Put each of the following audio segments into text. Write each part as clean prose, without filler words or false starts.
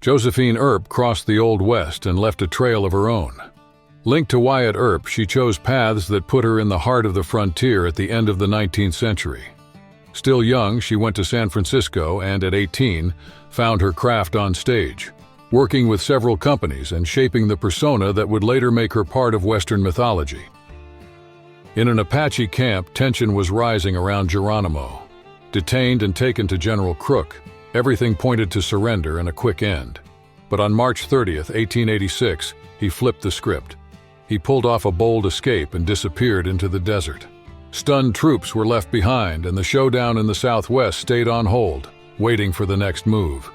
Josephine Earp crossed the Old West and left a trail of her own. Linked to Wyatt Earp, she chose paths that put her in the heart of the frontier at the end of the 19th century. Still young, she went to San Francisco and, at 18, found her craft on stage, working with several companies and shaping the persona that would later make her part of Western mythology. In an Apache camp, tension was rising around Geronimo. Detained and taken to General Crook, everything pointed to surrender and a quick end. But on March 30th, 1886, he flipped the script. He pulled off a bold escape and disappeared into the desert. Stunned troops were left behind, and the showdown in the Southwest stayed on hold, waiting for the next move.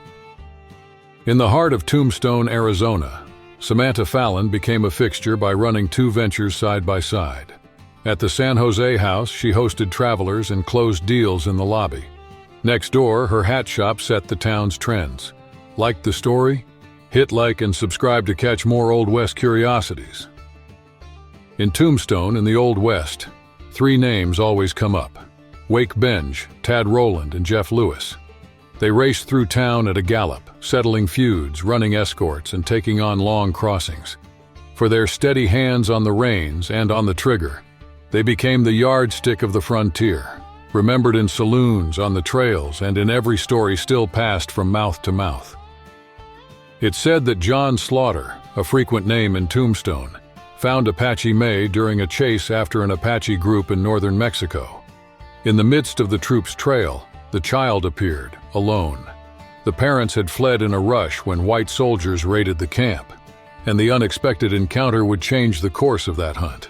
In the heart of Tombstone, Arizona, Samantha Fallon became a fixture by running two ventures side by side. At the San Jose house, she hosted travelers and closed deals in the lobby. Next door, her hat shop set the town's trends. Like the story? Hit like and subscribe to catch more Old West curiosities. In Tombstone, in the Old West, three names always come up: Wake Benj, Tad Rowland, and Jeff Lewis. They raced through town at a gallop, settling feuds, running escorts, and taking on long crossings. For their steady hands on the reins and on the trigger, they became the yardstick of the frontier, remembered in saloons, on the trails, and in every story still passed from mouth to mouth. It's said that John Slaughter, a frequent name in Tombstone, found Apache May during a chase after an Apache group in northern Mexico. In the midst of the troops' trail, the child appeared, alone. The parents had fled in a rush when white soldiers raided the camp, and the unexpected encounter would change the course of that hunt.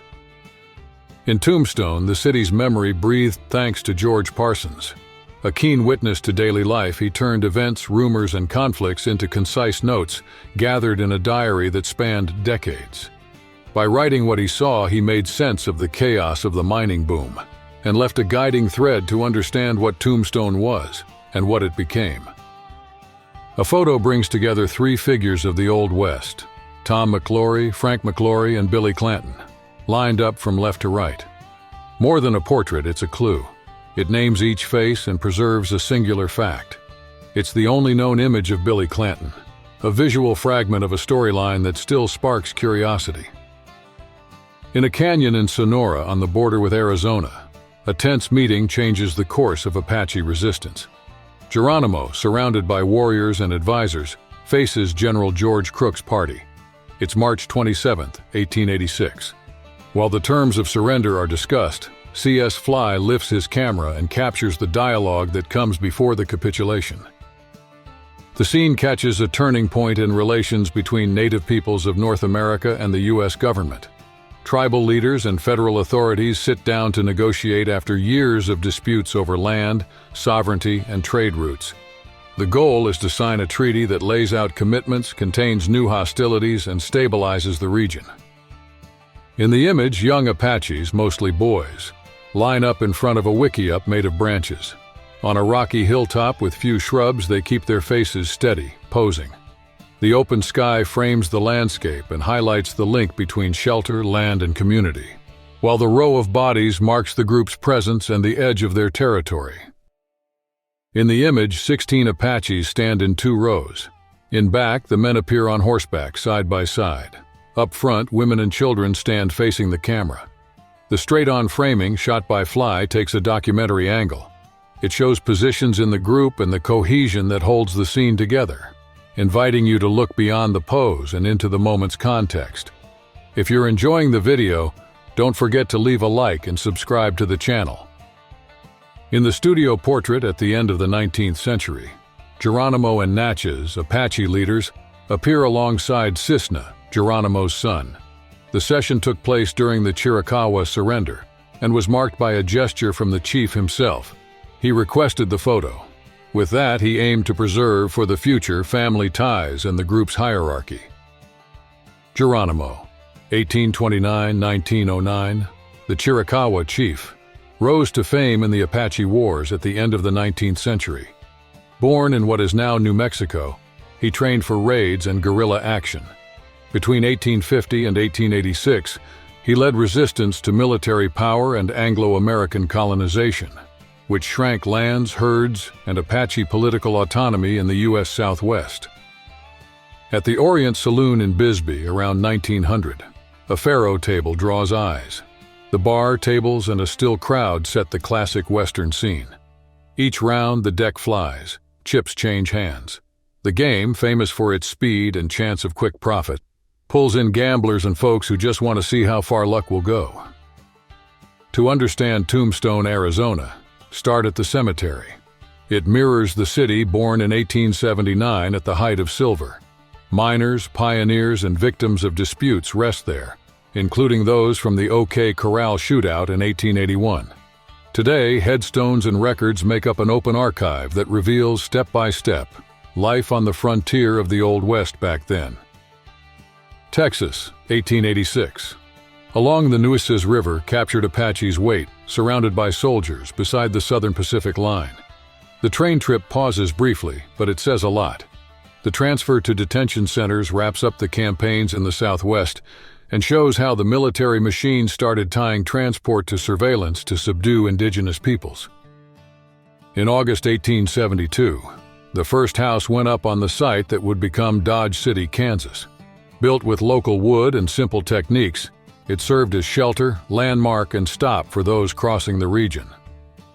In Tombstone, the city's memory breathed thanks to George Parsons. A keen witness to daily life, he turned events, rumors, and conflicts into concise notes gathered in a diary that spanned decades. By writing what he saw, he made sense of the chaos of the mining boom and left a guiding thread to understand what Tombstone was and what it became. A photo brings together three figures of the Old West: Tom McClory, Frank McClory, and Billy Clanton, lined up from left to right. More than a portrait, it's a clue. It names each face and preserves a singular fact. It's the only known image of Billy Clanton, a visual fragment of a storyline that still sparks curiosity. In a canyon in Sonora on the border with Arizona, a tense meeting changes the course of Apache resistance. Geronimo, surrounded by warriors and advisors, faces General George Crook's party. It's March 27, 1886. While the terms of surrender are discussed, C.S. Fly lifts his camera and captures the dialogue that comes before the capitulation. The scene catches a turning point in relations between native peoples of North America and the U.S. government. Tribal leaders and federal authorities sit down to negotiate after years of disputes over land, sovereignty, and trade routes. The goal is to sign a treaty that lays out commitments, contains new hostilities, and stabilizes the region. In the image, young Apaches, mostly boys, line up in front of a wickiup made of branches. On a rocky hilltop with few shrubs, they keep their faces steady, posing. The open sky frames the landscape and highlights the link between shelter, land, and community, while the row of bodies marks the group's presence and the edge of their territory. In the image, 16 Apaches stand in two rows. In back, the men appear on horseback, side by side. Up front, women and children stand facing the camera. The straight-on framing, shot by Fly, takes a documentary angle. It shows positions in the group and the cohesion that holds the scene together, inviting you to look beyond the pose and into the moment's context. If you're enjoying the video, don't forget to leave a like and subscribe to the channel. In the studio portrait at the end of the 19th century, Geronimo and Natchez, Apache leaders, appear alongside Cisna, Geronimo's son. The session took place during the Chiricahua surrender and was marked by a gesture from the chief himself. He requested the photo. With that, he aimed to preserve for the future family ties and the group's hierarchy. Geronimo, 1829–1909, the Chiricahua chief, rose to fame in the Apache Wars at the end of the 19th century. Born in what is now New Mexico, he trained for raids and guerrilla action. Between 1850 and 1886, he led resistance to military power and Anglo-American colonization, which shrank lands, herds, and Apache political autonomy in the U.S. Southwest. At the Orient Saloon in Bisbee around 1900, a faro table draws eyes. The bar, tables, and a still crowd set the classic Western scene. Each round, the deck flies. Chips change hands. The game, famous for its speed and chance of quick profit, pulls in gamblers and folks who just want to see how far luck will go. To understand Tombstone, Arizona, start at the cemetery. It mirrors the city born in 1879 at the height of silver. Miners, pioneers, and victims of disputes rest there, including those from the OK Corral shootout in 1881. Today, headstones and records make up an open archive that reveals, step by step, life on the frontier of the Old West back then. Texas, 1886. Along the Nueces River, captured Apaches wait, surrounded by soldiers, beside the Southern Pacific line. The train trip pauses briefly, but it says a lot. The transfer to detention centers wraps up the campaigns in the Southwest and shows how the military machine started tying transport to surveillance to subdue indigenous peoples. In August 1872, the first house went up on the site that would become Dodge City, Kansas. Built with local wood and simple techniques, it served as shelter, landmark, and stop for those crossing the region.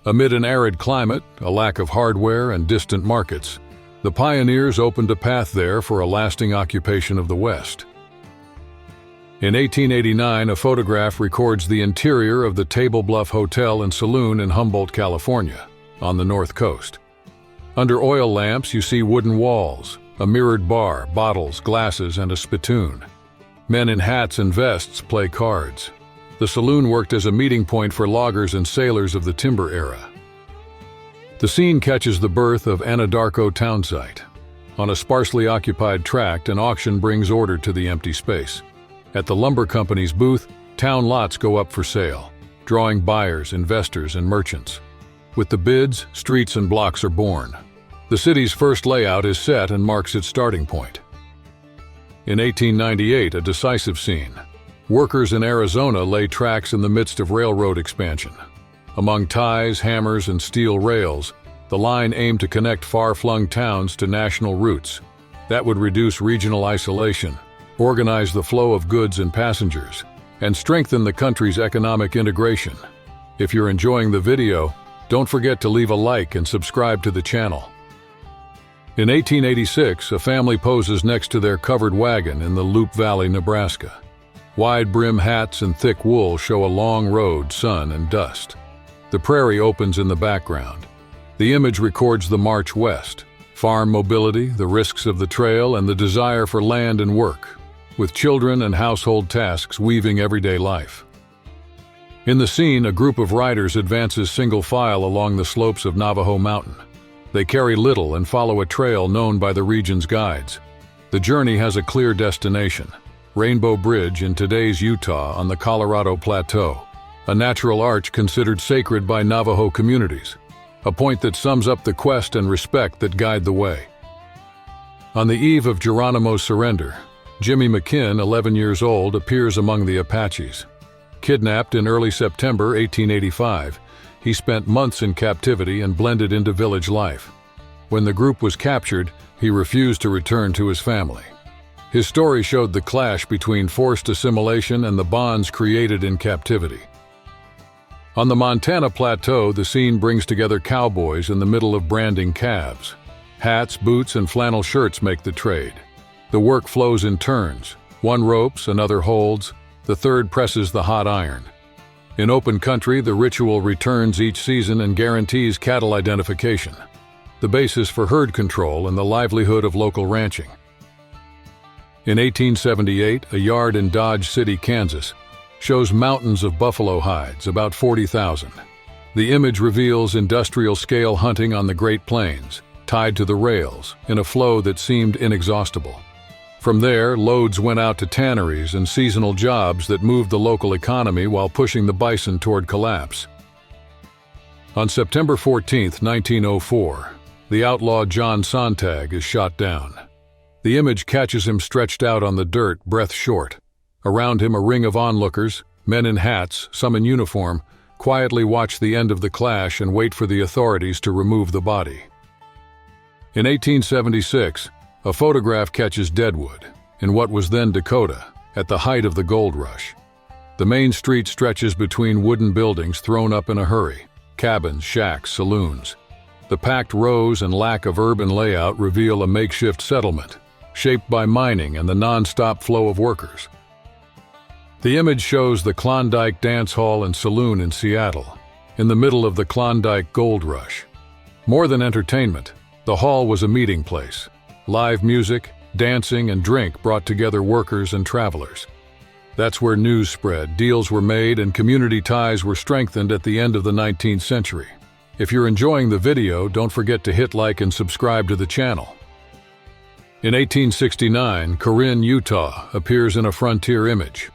Amid an arid climate, a lack of hardware, and distant markets, the pioneers opened a path there for a lasting occupation of the West. In 1889, a photograph records the interior of the Table Bluff Hotel and Saloon in Humboldt, California, on the North Coast. Under oil lamps, you see wooden walls, a mirrored bar, bottles, glasses, and a spittoon. Men in hats and vests play cards. The saloon worked as a meeting point for loggers and sailors of the timber era. The scene catches the birth of Anadarko townsite. On a sparsely occupied tract, an auction brings order to the empty space. At the lumber company's booth, town lots go up for sale, drawing buyers, investors, and merchants. With the bids, streets and blocks are born. The city's first layout is set and marks its starting point. In 1898, a decisive scene. Workers in Arizona lay tracks in the midst of railroad expansion. Among ties, hammers, and steel rails, the line aimed to connect far-flung towns to national routes. That would reduce regional isolation, organize the flow of goods and passengers, and strengthen the country's economic integration. If you're enjoying the video, don't forget to leave a like and subscribe to the channel. In 1886, a family poses next to their covered wagon in the Loup Valley, Nebraska. Wide brim hats and thick wool show a long road, sun, and dust. The prairie opens in the background. The image records the march west, farm mobility, the risks of the trail, and the desire for land and work, with children and household tasks weaving everyday life. In the scene, a group of riders advances single file along the slopes of Navajo Mountain. They carry little and follow a trail known by the region's guides. The journey has a clear destination, Rainbow Bridge in today's Utah on the Colorado Plateau, a natural arch considered sacred by Navajo communities, a point that sums up the quest and respect that guide the way. On the eve of Geronimo's surrender, Jimmy McKinn, 11 years old, appears among the Apaches. Kidnapped in early September 1885, he spent months in captivity and blended into village life. When the group was captured, he refused to return to his family. His story showed the clash between forced assimilation and the bonds created in captivity. On the Montana Plateau, the scene brings together cowboys in the middle of branding calves. Hats, boots, and flannel shirts make the trade. The work flows in turns. One ropes, another holds, the third presses the hot iron. In open country, the ritual returns each season and guarantees cattle identification, the basis for herd control and the livelihood of local ranching. In 1878, a yard in Dodge City, Kansas, shows mountains of buffalo hides, about 40,000. The image reveals industrial-scale hunting on the Great Plains, tied to the rails, in a flow that seemed inexhaustible. From there, loads went out to tanneries and seasonal jobs that moved the local economy while pushing the bison toward collapse. On September 14, 1904, the outlaw John Sontag is shot down. The image catches him stretched out on the dirt, breath short. Around him, a ring of onlookers, men in hats, some in uniform, quietly watch the end of the clash and wait for the authorities to remove the body. In 1876, A photograph catches Deadwood, in what was then Dakota, at the height of the gold rush. The main street stretches between wooden buildings thrown up in a hurry, cabins, shacks, saloons. The packed rows and lack of urban layout reveal a makeshift settlement, shaped by mining and the non-stop flow of workers. The image shows the Klondike Dance Hall and Saloon in Seattle, in the middle of the Klondike Gold Rush. More than entertainment, the hall was a meeting place. Live music, dancing, and drink brought together workers and travelers. That's where news spread, deals were made, and community ties were strengthened at the end of the 19th century. If you're enjoying the video, don't forget to hit like and subscribe to the channel. In 1869, Karin, Utah, appears in a frontier image.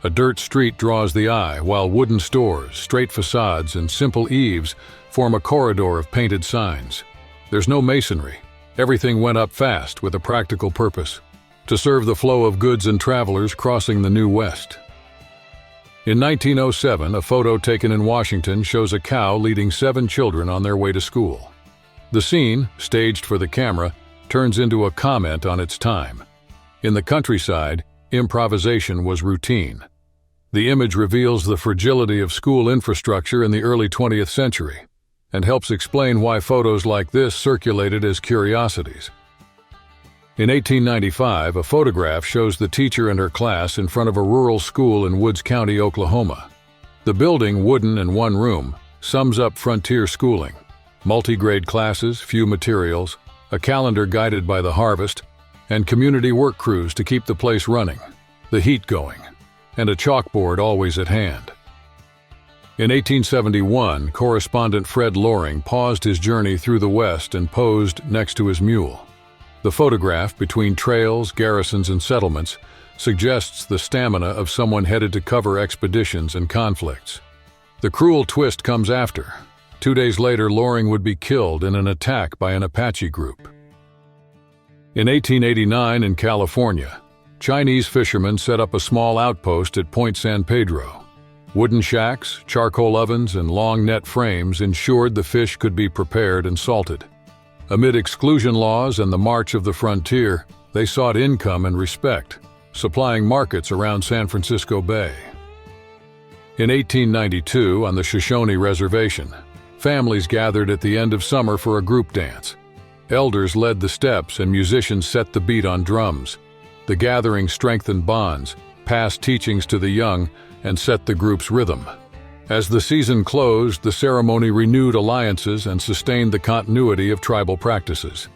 A dirt street draws the eye, while wooden stores, straight facades, and simple eaves form a corridor of painted signs. There's no masonry. Everything went up fast with a practical purpose: to serve the flow of goods and travelers crossing the New West. In 1907, a photo taken in Washington shows a cow leading 7 children on their way to school. The scene, staged for the camera, turns into a comment on its time. In the countryside, improvisation was routine. The image reveals the fragility of school infrastructure in the early 20th century and helps explain why photos like this circulated as curiosities. In 1895, a photograph shows the teacher and her class in front of a rural school in Woods County, Oklahoma. The building, wooden and one room, sums up frontier schooling. Multi-grade classes, few materials, a calendar guided by the harvest, and community work crews to keep the place running, the heat going, and a chalkboard always at hand. In 1871, correspondent Fred Loring paused his journey through the West and posed next to his mule. The photograph, between trails, garrisons, and settlements, suggests the stamina of someone headed to cover expeditions and conflicts. The cruel twist comes after. 2 days later, Loring would be killed in an attack by an Apache group. In 1889, in California, Chinese fishermen set up a small outpost at Point San Pedro. Wooden shacks, charcoal ovens, and long net frames ensured the fish could be prepared and salted. Amid exclusion laws and the march of the frontier, they sought income and respect, supplying markets around San Francisco Bay. In 1892, on the Shoshoni Reservation, families gathered at the end of summer for a group dance. Elders led the steps and musicians set the beat on drums. The gathering strengthened bonds, passed teachings to the young, and set the group's rhythm. As the season closed, the ceremony renewed alliances and sustained the continuity of tribal practices.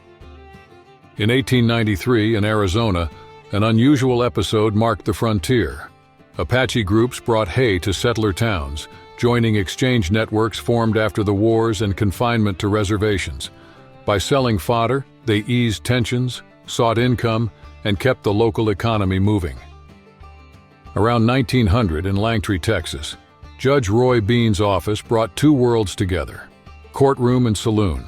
In 1893, in Arizona, an unusual episode marked the frontier. Apache groups brought hay to settler towns, joining exchange networks formed after the wars and confinement to reservations. By selling fodder, they eased tensions, sought income, and kept the local economy moving. Around 1900 in Langtry, Texas, Judge Roy Bean's office brought two worlds together, courtroom and saloon.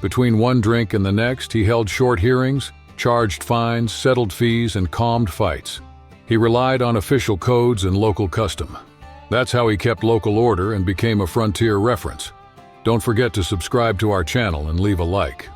Between one drink and the next, he held short hearings, charged fines, settled fees, and calmed fights. He relied on official codes and local custom. That's how he kept local order and became a frontier reference. Don't forget to subscribe to our channel and leave a like.